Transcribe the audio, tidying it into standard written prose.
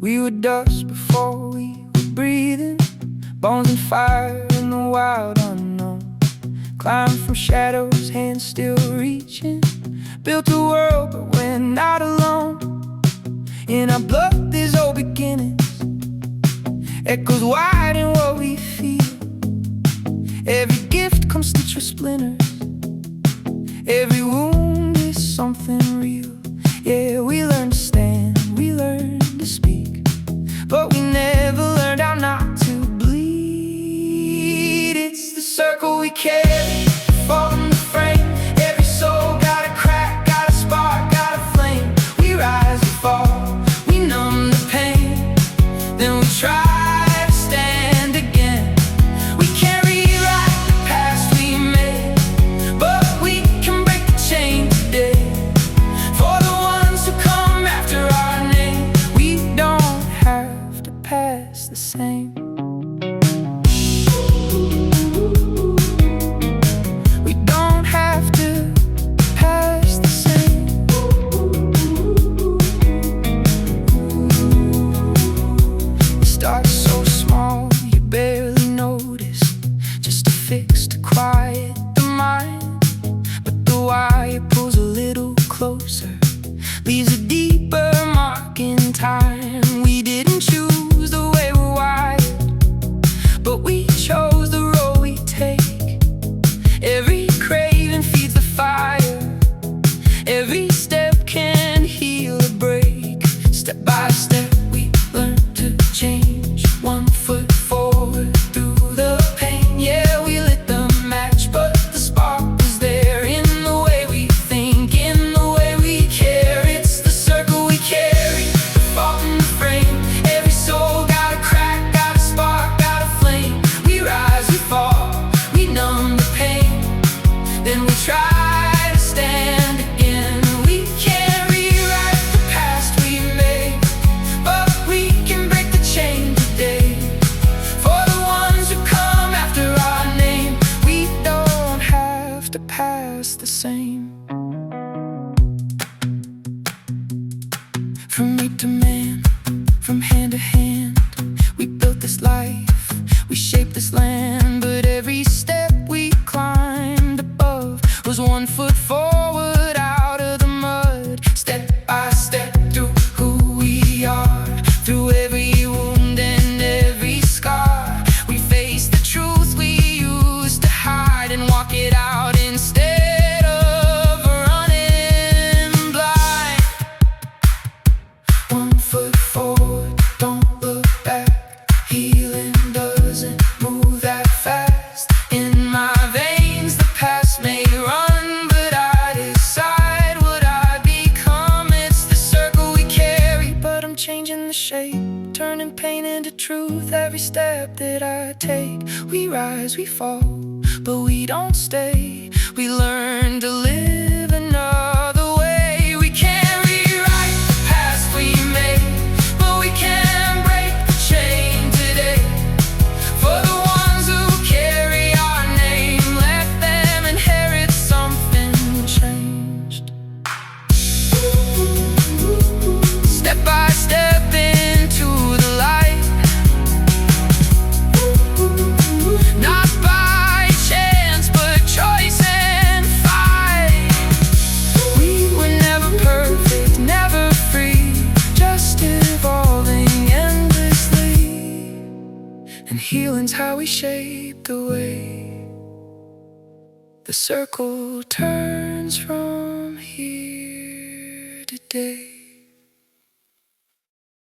We were dust before we were breathing, bones and fire in the wild unknown. Climbed from shadows, hands still reaching. Built a world, but we're not alone. In our blood there's old beginnings, echoes wide in what we feel. Every gift comes stitched with splinters, every wound is something real. Yeah, we learn to stand, we learn to speak, but we never learned how not to bleed. It's the circle we carry, fall in the frame. Every soul got a crack, got a spark, got a flame. We rise, we fall, we numb the pain, then we try to stand again. We can't rewrite the past we made, but we can break the chain today. For the ones who come after our name, we don't have to pass the same. We don't have to pass the same. It starts so small, you barely notice, just a fix to quiet the mind. But the wire pulls a little closer, leaves a deeper mark in time. We didn't choose the way we're wired, but we chose the road we take. Every craving feeds the fire, every step can heal a break. Step by step we learn to change, one foot forward through the pain. Yeah, we lit the match, but the spark was there in the way we think, in the way we care. It's the circle we carry, the fault in the frame. Every soul got a crack, got a spark, got a flame. We rise, we fall, we numb the pain, then we try to stand again. We can't rewrite the past we made, but we can break the chain today. For the ones who come after our name, we don't have to pass the same. From meat to man, from hand to hand, we built this life, we shaped this land. But every step we climbed above was one foot forward out of the mud. Step by step through who we are, through every wound and every scar. We face the truth we used to hide and walk it out instead of running blind. One foot forward, don't look back. Healing doesn't move that fast. In my veins the past may run, but I decide what I become. It's the circle we carry, but I'm changing the shape, turning pain into truth. Every step that I take, we rise, we fall, but we don't stay. We learn to live another way. We can't rewrite the past we made, but we can break the chain today. For the ones who carry our name, let them inherit something changed. Step by step into the light, not by chance but choice and fight. We were never perfect, never free, just evolving endlessly. And healing's how we shape the way the circle turns from here today.